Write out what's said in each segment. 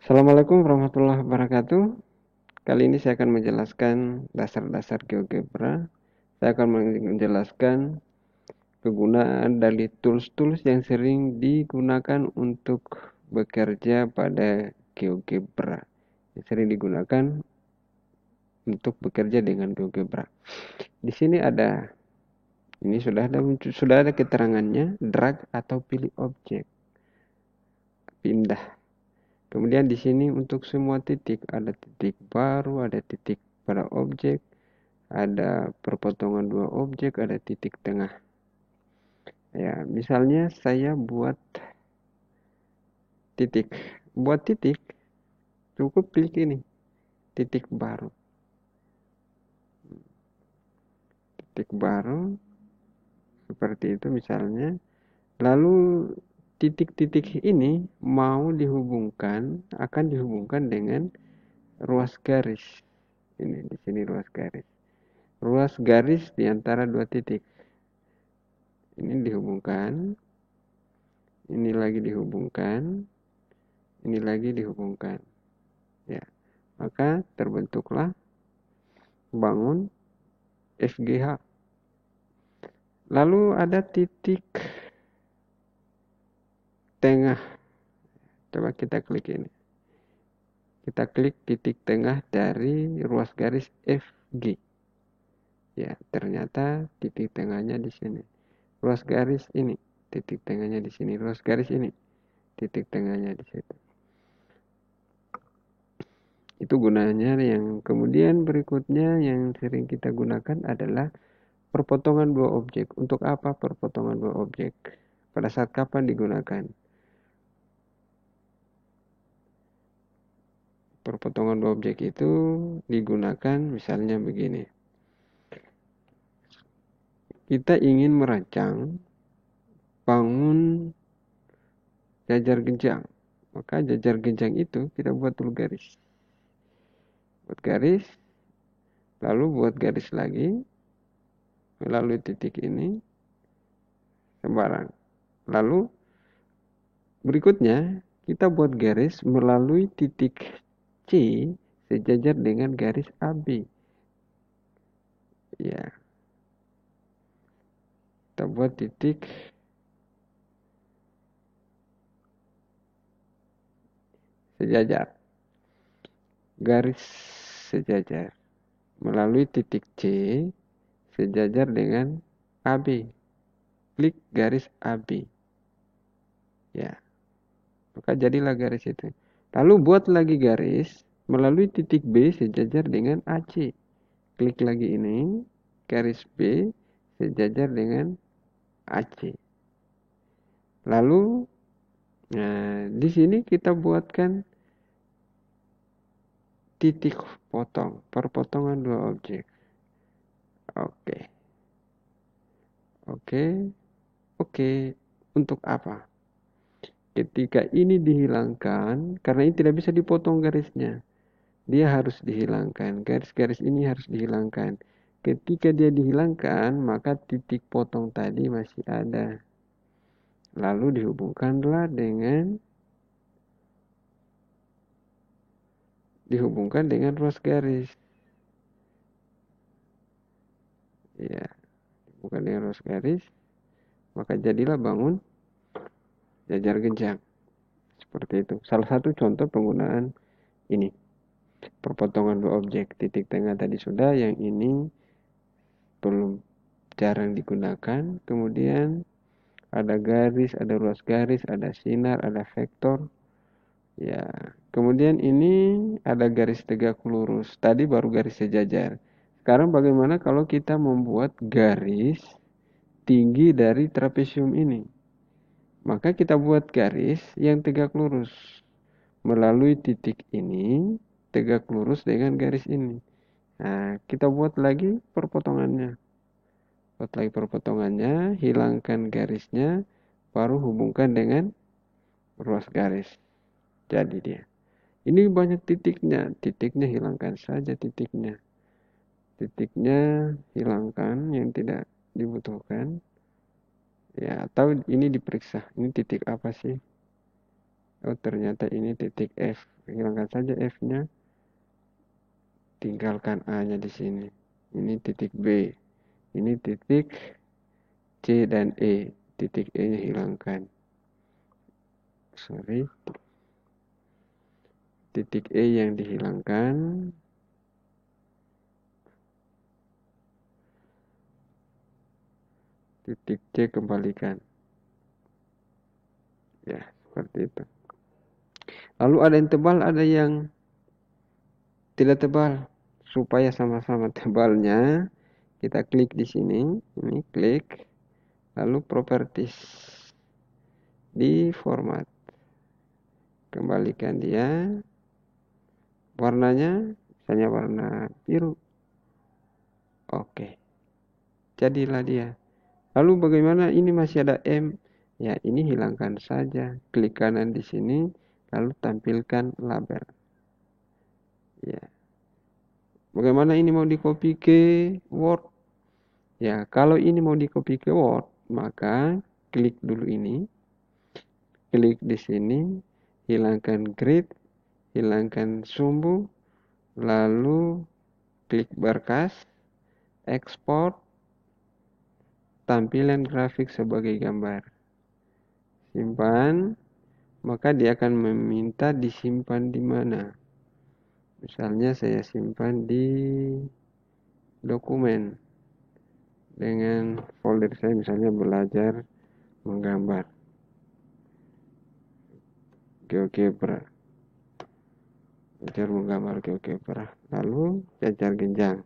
Assalamualaikum warahmatullahi wabarakatuh. Kali ini saya akan menjelaskan dasar-dasar GeoGebra. Saya akan menjelaskan kegunaan dari tools-tools yang sering digunakan untuk bekerja pada GeoGebra. Yang sering digunakan untuk bekerja dengan GeoGebra. Di sini ini sudah ada keterangannya, drag atau pilih objek, pindah. Kemudian di sini untuk semua titik, ada titik baru, ada titik pada objek, ada perpotongan dua objek, ada titik tengah. Ya, misalnya saya buat titik. Buat titik, cukup klik ini, titik baru. Titik baru, seperti itu misalnya. Lalu titik-titik ini mau akan dihubungkan dengan ruas garis. Ini di sini ruas garis. Ruas garis di antara dua titik. Ini dihubungkan, ini lagi dihubungkan, ini lagi dihubungkan. Ya, maka terbentuklah bangun FGH. Lalu ada titik tengah. Coba kita klik ini. Kita klik titik tengah dari ruas garis FG. Ya, ternyata titik tengahnya di sini. Ruas garis ini, titik tengahnya di sini. Ruas garis ini, titik tengahnya di situ. Itu gunanya. Yang kemudian berikutnya yang sering kita gunakan adalah perpotongan dua objek. Untuk apa perpotongan dua objek? Pada saat kapan digunakan? Perpotongan dua objek itu digunakan misalnya begini. Kita ingin merancang bangun jajar genjang. Maka jajar genjang itu kita buat dulu garis. Buat garis, lalu buat garis lagi melalui titik ini sembarang. Lalu berikutnya kita buat garis melalui titik C sejajar dengan garis AB. Ya, kita buat titik sejajar, garis sejajar melalui titik C sejajar dengan AB. Klik garis AB. Ya, maka jadilah garis itu. Lalu buat lagi garis melalui titik B sejajar dengan AC. Klik lagi ini, garis B sejajar dengan AC. Lalu, di sini kita buatkan titik potong, perpotongan dua objek. Oke, oke, oke. Untuk apa? Ketika ini dihilangkan, karena ini tidak bisa dipotong garisnya, dia harus dihilangkan. Garis-garis ini harus dihilangkan. Ketika dia dihilangkan, maka titik potong tadi masih ada. Lalu dihubungkan dengan ruas garis. Ya, dihubungkan dengan ruas garis, maka jadilah bangun jajar genjang. Seperti itu. Salah satu contoh penggunaan ini. Perpotongan dua objek. Titik tengah tadi sudah, yang ini belum, jarang digunakan. Kemudian ada garis, ada ruas garis, ada sinar, ada vektor. Ya, kemudian ini ada garis tegak lurus. Tadi baru garis sejajar. Sekarang bagaimana kalau kita membuat garis tinggi dari trapesium ini? Maka kita buat garis yang tegak lurus. Melalui titik ini, tegak lurus dengan garis ini. Nah, kita buat lagi perpotongannya. Buat lagi perpotongannya, hilangkan garisnya, baru hubungkan dengan ruas garis. Jadi dia. Ini banyak titiknya. Titiknya hilangkan saja titiknya. Titiknya hilangkan yang tidak dibutuhkan. Ya, atau ini diperiksa. Ini titik apa sih? Oh, ternyata ini titik F. Hilangkan saja F-nya. Tinggalkan A-nya di sini. Ini titik B. Ini titik C dan E. Titik E-nya hilangkan. Sorry. Titik E yang dihilangkan. Titik C kembalikan. Ya, seperti itu. Lalu ada yang tebal, ada yang tidak tebal. Supaya sama-sama tebalnya, kita klik di sini. Ini klik. Lalu properties. Di format. Kembalikan dia. Warnanya, misalnya warna biru. Oke. Jadilah dia. Lalu bagaimana ini masih ada M? Ya, ini hilangkan saja. Klik kanan di sini, lalu tampilkan label. Ya. Bagaimana ini mau di-copy ke Word? Ya, kalau ini mau di-copy ke Word, maka klik dulu ini. Klik di sini, hilangkan grid, hilangkan sumbu, lalu klik berkas, ekspor, tampilan grafik sebagai gambar. Simpan, maka dia akan meminta disimpan di mana. Misalnya saya simpan di dokumen dengan folder saya, misalnya belajar menggambar GeoGebra, belajar menggambar GeoGebra, lalu jajar genjang,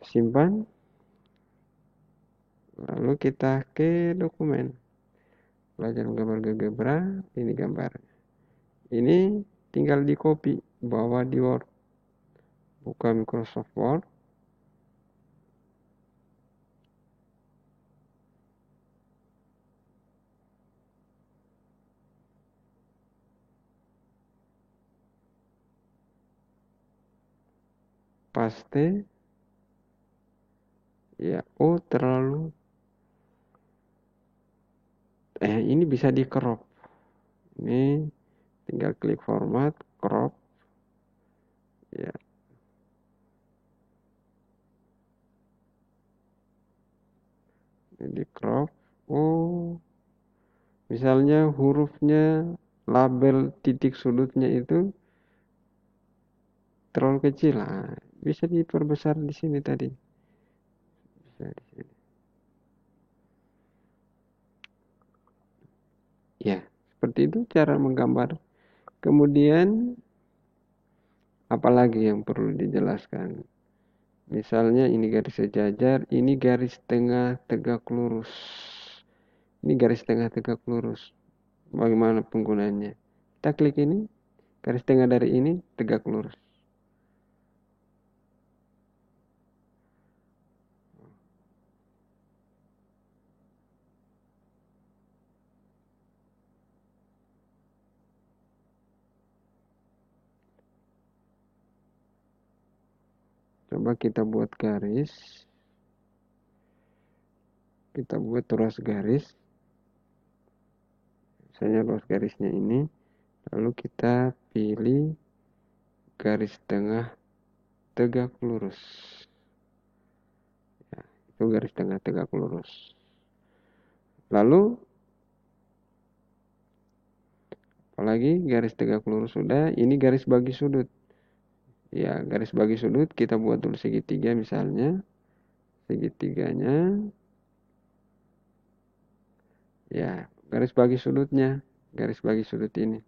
simpan, lalu kita ke dokumen belajar menggambar GeoGebra. Ini gambar, ini tinggal di copy, bawa di Word, buka Microsoft Word, paste. Ya, oh terlalu, ini bisa di crop. Ini tinggal klik format, crop. Ya, ini di crop. Oh, misalnya hurufnya, label titik sudutnya itu terlalu kecil. Nah, bisa diperbesar di sini tadi. Bisa di sini. Ya, seperti itu cara menggambar. Kemudian apalagi yang perlu dijelaskan? Misalnya ini garis sejajar, ini garis tengah tegak lurus. Ini garis tengah tegak lurus. Bagaimana penggunaannya? Kita klik ini, garis tengah dari ini tegak lurus. Coba kita buat garis. Kita buat ruas garis. Misalnya ruas garisnya ini. Lalu kita pilih garis tengah tegak lurus. Ya, itu garis tengah tegak lurus. Lalu apalagi garis tegak lurus sudah. Ini garis bagi sudut. Ya, garis bagi sudut kita buat dulu segitiga misalnya. Segitiganya. Ya, garis bagi sudutnya. Garis bagi sudut ini.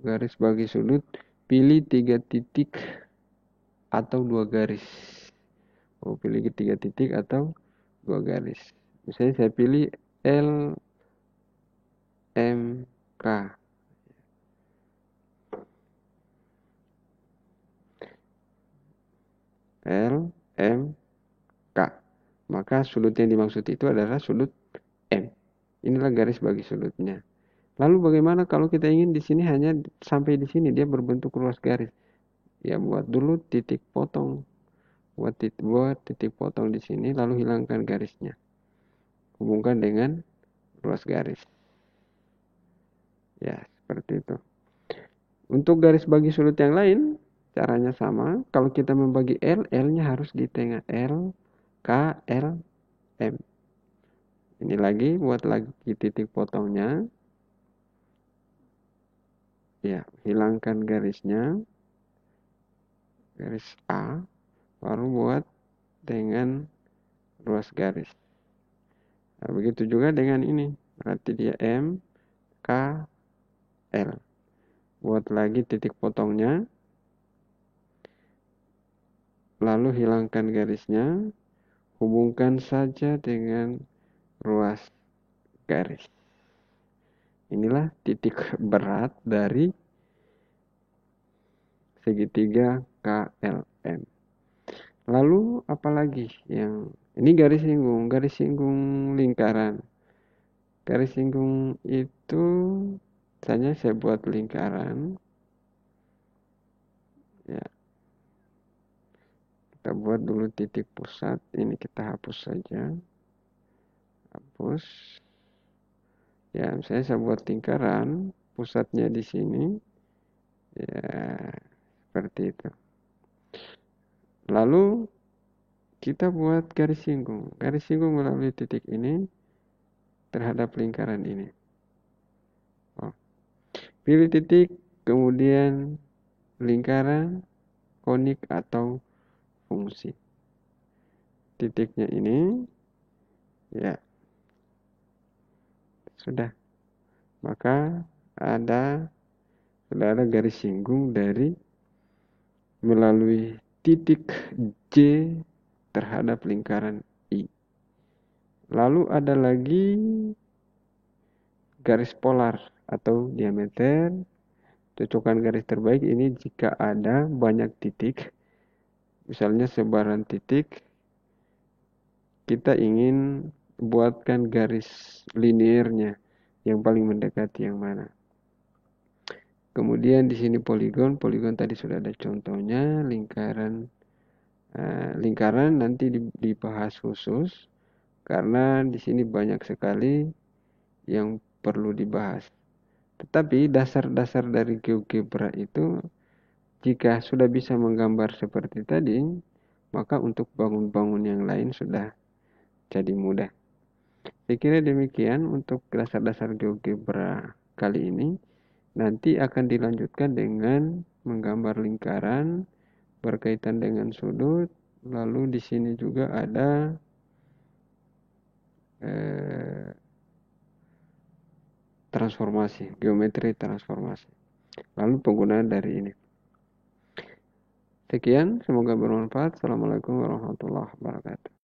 Garis bagi sudut, pilih 3 titik atau 2 garis. Oh, pilih 3 titik atau 2 garis. Misalnya saya pilih L, M, K. L, M, K. Maka sudut yang dimaksud itu adalah sudut M. Inilah garis bagi sudutnya. Lalu bagaimana kalau kita ingin di sini hanya sampai di sini dia berbentuk ruas garis? Ya buat dulu titik potong. Buat titik potong di sini, lalu hilangkan garisnya. Hubungkan dengan ruas garis. Ya, seperti itu. Untuk garis bagi sudut yang lain, caranya sama. Kalau kita membagi L, L-nya harus di tengah. L, K, L, M. Ini lagi, buat lagi titik potongnya. Ya, hilangkan garisnya. Garis A. Baru buat dengan ruas garis. Nah, begitu juga dengan ini. Berarti dia M, K, L. Buat lagi titik potongnya. Lalu hilangkan garisnya. Hubungkan saja dengan ruas garis. Inilah titik berat dari segitiga KLM. Lalu apalagi yang ini garis singgung lingkaran. Garis singgung itu misalnya saya buat lingkaran. Ya, kita buat dulu titik pusat. Ini kita hapus saja. Hapus. Ya, saya buat lingkaran. Pusatnya di sini. Ya, seperti itu. Lalu kita buat garis singgung. Garis singgung melalui titik ini terhadap lingkaran ini. Oh. Pilih titik, kemudian lingkaran, konik atau fungsi. Titiknya ini, ya, sudah. Maka sudah ada garis singgung dari melalui titik J terhadap lingkaran I. Lalu ada lagi garis polar atau diameter. Cocokan garis terbaik ini jika ada banyak titik, misalnya sebaran titik, kita ingin buatkan garis liniernya yang paling mendekati yang mana. Kemudian di sini poligon tadi sudah ada contohnya, lingkaran nanti dibahas khusus karena di sini banyak sekali yang perlu dibahas. Tetapi dasar-dasar dari GeoGebra itu jika sudah bisa menggambar seperti tadi, maka untuk bangun-bangun yang lain sudah jadi mudah. Saya kira demikian untuk dasar-dasar GeoGebra kali ini. Nanti akan dilanjutkan dengan menggambar lingkaran berkaitan dengan sudut. Lalu di sini juga ada transformasi, geometri transformasi. Lalu penggunaan dari ini. Sekian, semoga bermanfaat. Assalamualaikum warahmatullahi wabarakatuh.